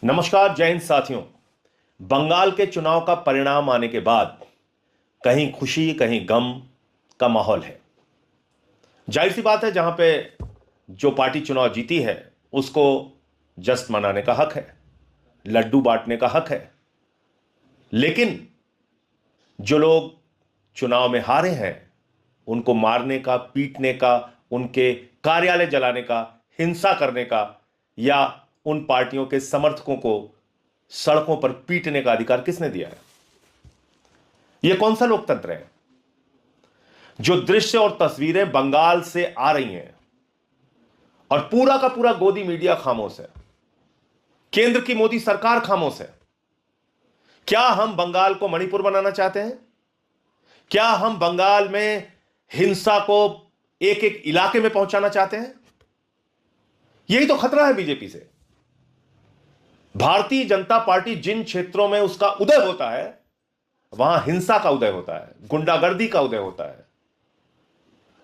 नमस्कार जय हिंद साथियों। बंगाल के चुनाव का परिणाम आने के बाद कहीं खुशी कहीं गम का माहौल है। जाहिर सी बात है, जहां पे जो पार्टी चुनाव जीती है उसको जश्न मनाने का हक है, लड्डू बांटने का हक है। लेकिन जो लोग चुनाव में हारे हैं उनको मारने का, पीटने का, उनके कार्यालय जलाने का, हिंसा करने का या उन पार्टियों के समर्थकों को सड़कों पर पीटने का अधिकार किसने दिया है? यह कौन सा लोकतंत्र है? जो दृश्य और तस्वीरें बंगाल से आ रही हैं और पूरा का पूरा गोदी मीडिया खामोश है, केंद्र की मोदी सरकार खामोश है। क्या हम बंगाल को मणिपुर बनाना चाहते हैं? क्या हम बंगाल में हिंसा को एक एक इलाके में पहुंचाना चाहते हैं? यही तो खतरा है बीजेपी से। भारतीय जनता पार्टी जिन क्षेत्रों में उसका उदय होता है वहां हिंसा का उदय होता है, गुंडागर्दी का उदय होता है,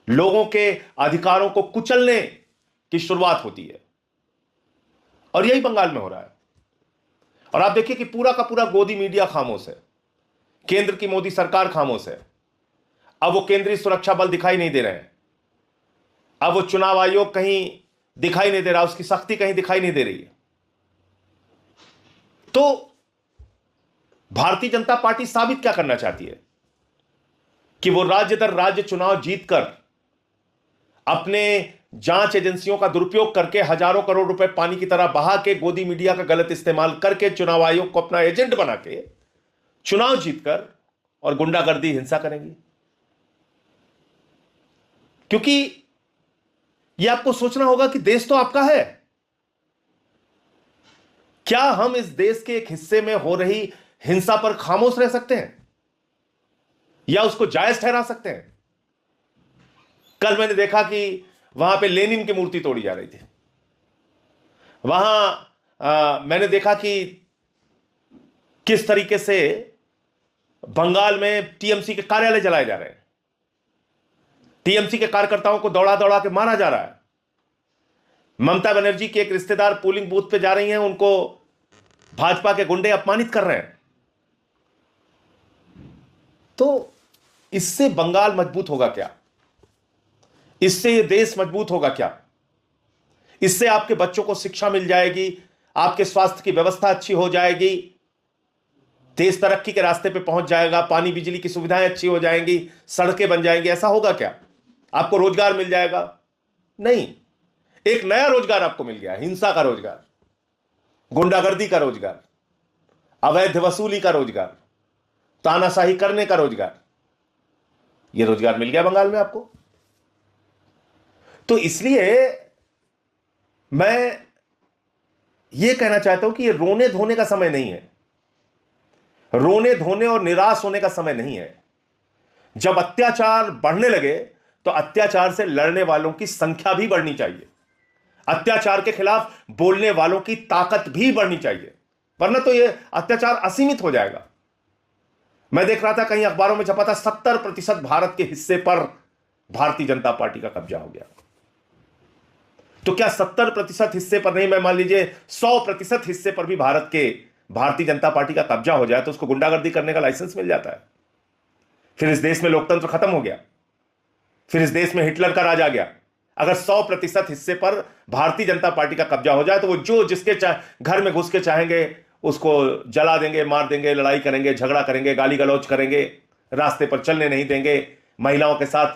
लोगों के अधिकारों को कुचलने की शुरुआत होती है। और यही बंगाल में हो रहा है। और आप देखिए कि पूरा का पूरा गोदी मीडिया खामोश है, केंद्र की मोदी सरकार खामोश है। अब वो केंद्रीय सुरक्षा बल दिखाई नहीं दे रहे हैं, अब वो चुनाव आयोग कहीं दिखाई नहीं दे रहा, उसकी सख्ती कहीं दिखाई नहीं दे रही है। तो भारतीय जनता पार्टी साबित क्या करना चाहती है कि वो राज्य दर राज्य चुनाव जीतकर अपने जांच एजेंसियों का दुरुपयोग करके हजारों करोड़ रुपए पानी की तरह बहा के गोदी मीडिया का गलत इस्तेमाल करके चुनाव आयोग को अपना एजेंट बना के चुनाव जीतकर और गुंडागर्दी हिंसा करेंगी। क्योंकि यह आपको सोचना होगा कि देश तो आपका है। क्या हम इस देश के एक हिस्से में हो रही हिंसा पर खामोश रह सकते हैं या उसको जायज ठहरा सकते हैं? कल मैंने देखा कि वहां पे लेनिन की मूर्ति तोड़ी जा रही थी। मैंने देखा कि किस तरीके से बंगाल में टीएमसी के कार्यालय जलाए जा रहे हैं, टीएमसी के कार्यकर्ताओं को दौड़ा दौड़ा के मारा जा रहा है। ममता बनर्जी की एक रिश्तेदार पोलिंग बूथ पे जा रही हैं, उनको भाजपा के गुंडे अपमानित कर रहे हैं। तो इससे बंगाल मजबूत होगा क्या? इससे यह देश मजबूत होगा क्या? इससे आपके बच्चों को शिक्षा मिल जाएगी, आपके स्वास्थ्य की व्यवस्था अच्छी हो जाएगी, देश तरक्की के रास्ते पे पहुंच जाएगा, पानी बिजली की सुविधाएं अच्छी हो जाएंगी, सड़कें बन जाएंगी। ऐसा होगा क्या? आपको रोजगार मिल जाएगा? नहीं, एक नया रोजगार आपको मिल गया, हिंसा का रोजगार, गुंडागर्दी का रोजगार, अवैध वसूली का रोजगार, तानाशाही करने का रोजगार। यह रोजगार मिल गया बंगाल में आपको। तो इसलिए मैं यह कहना चाहता हूं कि यह रोने धोने का समय नहीं है, रोने धोने और निराश होने का समय नहीं है। जब अत्याचार बढ़ने लगे तो अत्याचार से लड़ने वालों की संख्या भी बढ़नी चाहिए, अत्याचार के खिलाफ बोलने वालों की ताकत भी बढ़नी चाहिए, वरना तो यह अत्याचार असीमित हो जाएगा। मैं देख रहा था कहीं अखबारों में छपा था 70% भारत के हिस्से पर भारतीय जनता पार्टी का कब्जा हो गया। तो क्या 70% हिस्से पर नहीं, मैं मान लीजिए 100% हिस्से पर भी भारतीय जनता पार्टी का कब्जा हो जाए तो उसको गुंडागर्दी करने का लाइसेंस मिल जाता है। फिर इस देश में लोकतंत्र खत्म हो गया, फिर इस देश में हिटलर का राज आ गया। अगर 100% हिस्से पर भारतीय जनता पार्टी का कब्जा हो जाए तो वो जो जिसके घर में घुस के चाहेंगे उसको जला देंगे, मार देंगे, लड़ाई करेंगे, झगड़ा करेंगे, गाली गलौज करेंगे, रास्ते पर चलने नहीं देंगे, महिलाओं के साथ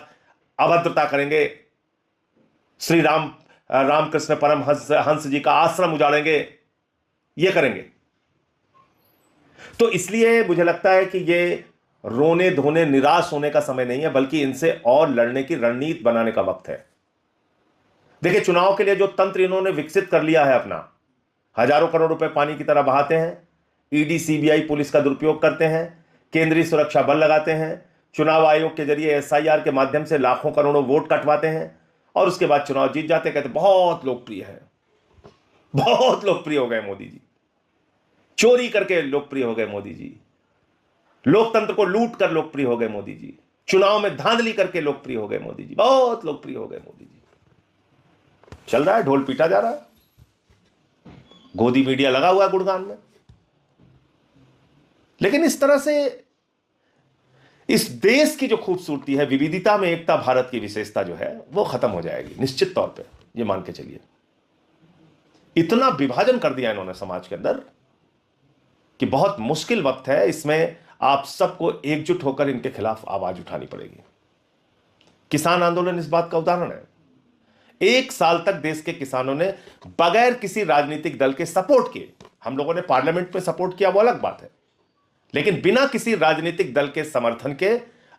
अभद्रता करेंगे, श्री रामकृष्ण परमहंस जी का आश्रम उजाड़ेंगे, ये करेंगे। तो इसलिए मुझे लगता है कि ये रोने धोने निराश होने का समय नहीं है, बल्कि इनसे और लड़ने की रणनीति बनाने का वक्त है। देखिए, चुनाव के लिए जो तंत्र इन्होंने विकसित कर लिया है अपना, हजारों करोड़ रुपए पानी की तरह बहाते हैं, ईडी सीबीआई पुलिस का दुरुपयोग करते हैं, केंद्रीय सुरक्षा बल लगाते हैं, चुनाव आयोग के जरिए एसआईआर के माध्यम से लाखों करोड़ों वोट कटवाते हैं और उसके बाद चुनाव जीत जाते। कहते बहुत लोकप्रिय है, बहुत लोकप्रिय हो गए मोदी जी, चोरी करके लोकप्रिय हो गए मोदी जी, लोकतंत्र को लूट कर लोकप्रिय हो गए मोदी जी, चुनाव में धांधली करके लोकप्रिय हो गए मोदी जी, बहुत लोकप्रिय हो गए मोदी जी। चल रहा है, ढोल पीटा जा रहा है। गोदी मीडिया लगा हुआ है गुणगान में। लेकिन इस तरह से इस देश की जो खूबसूरती है, विविधता में एकता, भारत की विशेषता जो है वो खत्म हो जाएगी निश्चित तौर पे, ये मान के चलिए। इतना विभाजन कर दिया इन्होंने समाज के अंदर कि बहुत मुश्किल वक्त है, इसमें आप सबको एकजुट होकर इनके खिलाफ आवाज उठानी पड़ेगी। किसान आंदोलन इस बात का उदाहरण है। 1 साल तक देश के किसानों ने बगैर किसी राजनीतिक दल के सपोर्ट किए, हम लोगों ने पार्लियामेंट में सपोर्ट किया वो अलग बात है, लेकिन बिना किसी राजनीतिक दल के समर्थन के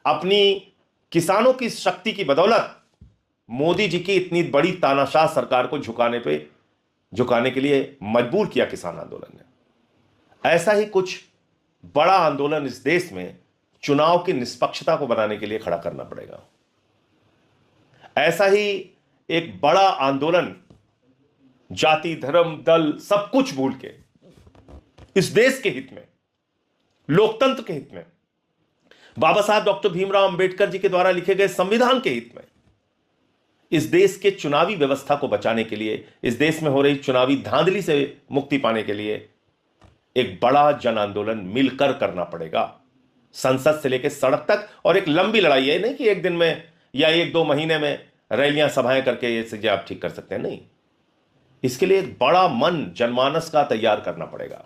अपनी किसानों की शक्ति की बदौलत मोदी जी की इतनी बड़ी तानाशाह सरकार को झुकाने के लिए मजबूर किया किसान आंदोलन ने। ऐसा ही कुछ बड़ा आंदोलन इस देश में चुनाव की निष्पक्षता को बनाने के लिए खड़ा करना पड़ेगा। ऐसा ही एक बड़ा आंदोलन जाति, धर्म, दल सब कुछ भूल के इस देश के हित में, लोकतंत्र के हित में, बाबा साहब डॉक्टर भीमराव अंबेडकर जी के द्वारा लिखे गए संविधान के हित में, इस देश के चुनावी व्यवस्था को बचाने के लिए, इस देश में हो रही चुनावी धांधली से मुक्ति पाने के लिए एक बड़ा जन आंदोलन मिलकर करना पड़ेगा, संसद से लेकर सड़क तक। और एक लंबी लड़ाई है, नहीं कि एक दिन में या 1-2 महीने में रैलियां सभाएं करके ये चीजें आप ठीक कर सकते हैं, नहीं। इसके लिए एक बड़ा मन जनमानस का तैयार करना पड़ेगा।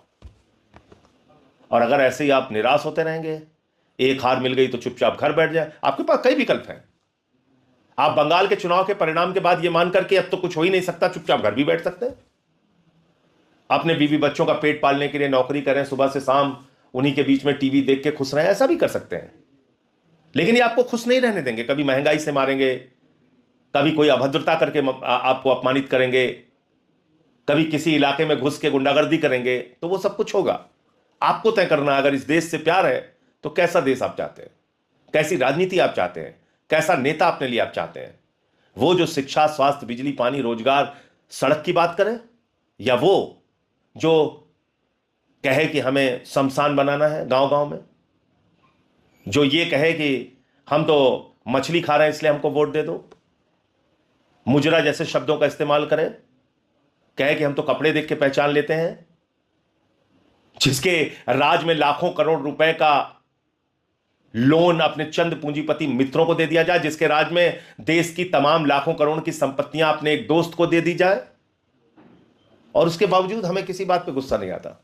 और अगर ऐसे ही आप निराश होते रहेंगे, एक हार मिल गई तो चुपचाप घर बैठ जाए, आपके पास कई विकल्प हैं। आप बंगाल के चुनाव के परिणाम के बाद यह मानकर के अब तो कुछ हो ही नहीं सकता, चुपचाप घर भी बैठ सकते हैं। अपने बीवी बच्चों का पेट पालने के लिए नौकरी करें, सुबह से शाम उन्हीं के बीच में टीवी देख के खुश रहें, ऐसा भी कर सकते हैं। लेकिन ये आपको खुश नहीं रहने देंगे, कभी महंगाई से मारेंगे, कभी कोई अभद्रता करके आपको अपमानित करेंगे, कभी किसी इलाके में घुस के गुंडागर्दी करेंगे, तो वो सब कुछ होगा। आपको तय करना, अगर इस देश से प्यार है तो कैसा देश आप चाहते हैं, कैसी राजनीति आप चाहते हैं, कैसा नेता अपने लिए आप चाहते हैं। वो जो शिक्षा, स्वास्थ्य, बिजली, पानी, रोजगार, सड़क की बात करें, या वो जो कहे कि हमें शमशान बनाना है गांव गांव में, जो ये कहे कि हम तो मछली खा रहे हैं इसलिए हमको वोट दे दो, मुजरा जैसे शब्दों का इस्तेमाल करें, कहे कि हम तो कपड़े देख के पहचान लेते हैं, जिसके राज में लाखों करोड़ रुपए का लोन अपने चंद पूंजीपति मित्रों को दे दिया जाए, जिसके राज में देश की तमाम लाखों करोड़ की संपत्तियां अपने एक दोस्त को दे दी जाए, और उसके बावजूद हमें किसी बात पे गुस्सा नहीं आता।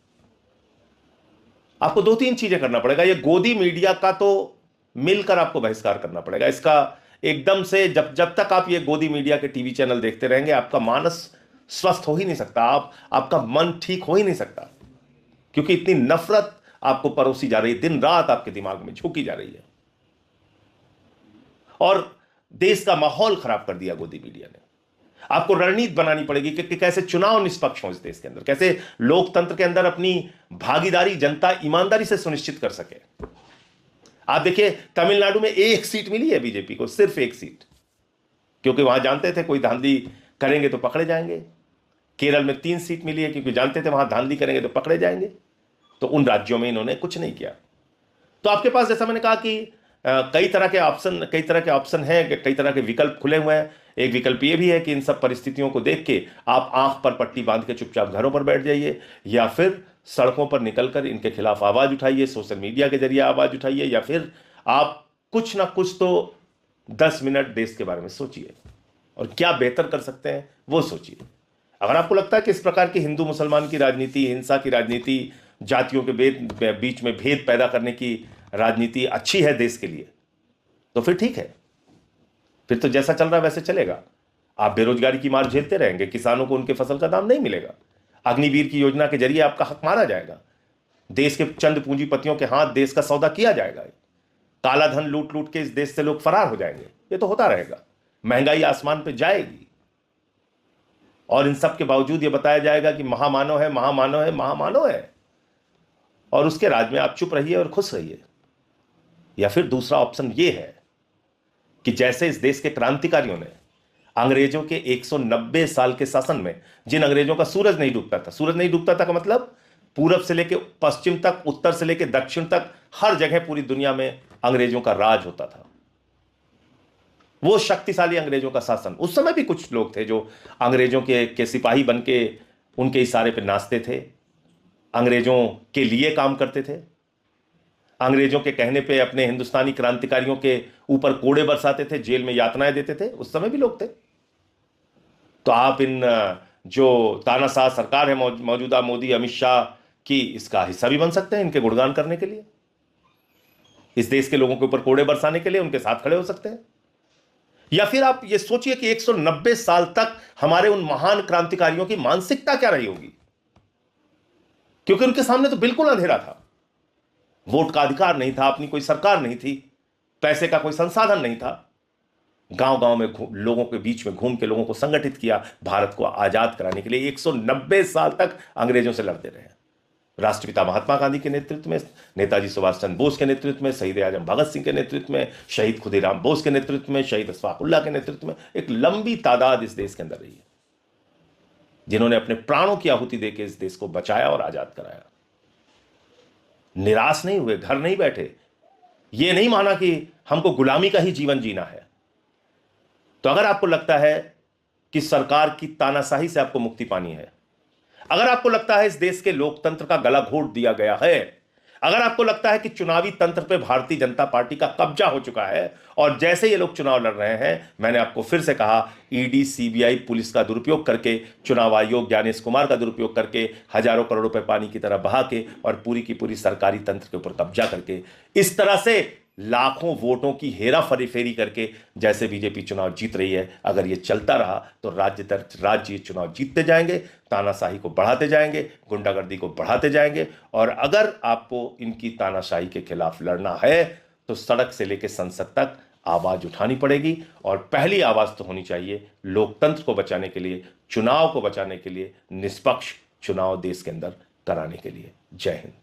आपको 2-3 चीजें करना पड़ेगा। ये गोदी मीडिया का तो मिलकर आपको बहिष्कार करना पड़ेगा इसका एकदम से। जब तक आप ये गोदी मीडिया के टीवी चैनल देखते रहेंगे, आपका मानस स्वस्थ हो ही नहीं सकता, आपका मन ठीक हो ही नहीं सकता, क्योंकि इतनी नफरत आपको परोसी जा रही है, दिन रात आपके दिमाग में झोंकी जा रही है। और देश का माहौल खराब कर दिया गोदी मीडिया ने। आपको रणनीति बनानी पड़ेगी कि कैसे चुनाव निष्पक्ष हो इस देश के अंदर, कैसे लोकतंत्र के अंदर अपनी भागीदारी जनता ईमानदारी से सुनिश्चित कर सके। आप देखिए, तमिलनाडु में 1 सीट मिली है बीजेपी को, सिर्फ 1 सीट, क्योंकि वहां जानते थे कोई धांधली करेंगे तो पकड़े जाएंगे। केरल में 3 सीट मिली है, क्योंकि जानते थे वहां धांधली करेंगे तो पकड़े जाएंगे। तो उन राज्यों में इन्होंने कुछ नहीं किया। तो आपके पास, जैसा मैंने कहा कि कई तरह के ऑप्शन हैं, कई तरह के विकल्प खुले हुए हैं। एक विकल्प ये भी है कि इन सब परिस्थितियों को देख के आप आंख पर पट्टी बांध के चुपचाप घरों पर बैठ जाइए, या फिर सड़कों पर निकलकर इनके खिलाफ आवाज उठाइए, सोशल मीडिया के जरिए आवाज उठाइए, या फिर आप कुछ ना कुछ तो 10 मिनट देश के बारे में सोचिए और क्या बेहतर कर सकते हैं वो सोचिए। अगर आपको लगता है कि इस प्रकार की हिंदू मुसलमान की राजनीति, हिंसा की राजनीति, जातियों के बीच में भेद पैदा करने की राजनीति अच्छी है देश के लिए, तो फिर ठीक है, फिर तो जैसा चल रहा है वैसे चलेगा। आप बेरोजगारी की मार झेलते रहेंगे, किसानों को उनके फसल का दाम नहीं मिलेगा, अग्निवीर की योजना के जरिए आपका हक मारा जाएगा, देश के चंद पूंजीपतियों के हाथ देश का सौदा किया जाएगा, काला धन लूट लूट के इस देश से लोग फरार हो जाएंगे। ये तो होता रहेगा, महंगाई आसमान पे जाएगी, और इन सब के बावजूद ये बताया जाएगा कि महामानव है, महामानव है, महामानव है, और उसके राज में आप चुप रहिए और खुश रहिए। या फिर दूसरा ऑप्शन ये है कि जैसे इस देश के क्रांतिकारियों ने अंग्रेजों के 190 साल के शासन में, जिन अंग्रेजों का सूरज नहीं डूबता था का मतलब पूरब से लेकर पश्चिम तक, उत्तर से लेकर दक्षिण तक, हर जगह पूरी दुनिया में अंग्रेजों का राज होता था। वो शक्तिशाली अंग्रेजों का शासन, उस समय भी कुछ लोग थे जो अंग्रेजों के सिपाही बन के उनके इशारे पे नाचते थे, अंग्रेजों के लिए काम करते थे, अंग्रेजों के कहने पे अपने हिंदुस्तानी क्रांतिकारियों के ऊपर कोड़े बरसाते थे, जेल में यातनाएं देते थे। उस समय भी लोग थे। तो आप इन जो तानाशाह सरकार है मौजूदा मोदी अमित शाह की, इसका हिस्सा भी बन सकते हैं, इनके गुणगान करने के लिए, इस देश के लोगों के ऊपर कोड़े बरसाने के लिए उनके साथ खड़े हो सकते हैं। या फिर आप ये सोचिए कि 190 साल तक हमारे उन महान क्रांतिकारियों की मानसिकता क्या रही होगी, क्योंकि उनके सामने तो बिल्कुल अंधेरा था। वोट का अधिकार नहीं था, अपनी कोई सरकार नहीं थी, पैसे का कोई संसाधन नहीं था। गांव गांव में लोगों के बीच में घूम के लोगों को संगठित किया भारत को आजाद कराने के लिए। 190 साल तक अंग्रेजों से लड़ते रहे। राष्ट्रपिता महात्मा गांधी के नेतृत्व में, नेताजी सुभाष चंद्र बोस के नेतृत्व में, शहीद आजम भगत सिंह के नेतृत्व में, शहीद खुदीराम बोस के नेतृत्व में, शहीद अशफाकुल्लाह के नेतृत्व में एक लंबी तादाद इस देश के अंदर रही है, जिन्होंने अपने प्राणों की आहुति देकर इस देश को बचाया और आजाद कराया। निराश नहीं हुए, घर नहीं बैठे, ये नहीं माना कि हमको गुलामी का ही जीवन जीना है। तो अगर आपको लगता है कि सरकार की तानाशाही से आपको मुक्ति पानी है, अगर आपको लगता है इस देश के लोकतंत्र का गला घोट दिया गया है, अगर आपको लगता है कि चुनावी तंत्र पे भारतीय जनता पार्टी का कब्जा हो चुका है और जैसे ये लोग चुनाव लड़ रहे हैं, मैंने आपको फिर से कहा, ईडी सीबीआई पुलिस का दुरुपयोग करके, चुनाव आयोग ज्ञानेश कुमार का दुरुपयोग करके, हजारों करोड़ रुपए पानी की तरह बहा के और पूरी की पूरी सरकारी तंत्र के ऊपर कब्जा करके, इस तरह से लाखों वोटों की हेरा फेरी करके जैसे बीजेपी चुनाव जीत रही है, अगर ये चलता रहा तो राज्य चुनाव जीतते जाएंगे, तानाशाही को बढ़ाते जाएंगे, गुंडागर्दी को बढ़ाते जाएंगे। और अगर आपको इनकी तानाशाही के खिलाफ लड़ना है तो सड़क से लेकर संसद तक आवाज उठानी पड़ेगी। और पहली आवाज तो होनी चाहिए लोकतंत्र को बचाने के लिए, चुनाव को बचाने के लिए, निष्पक्ष चुनाव देश के अंदर कराने के लिए। जय हिंद।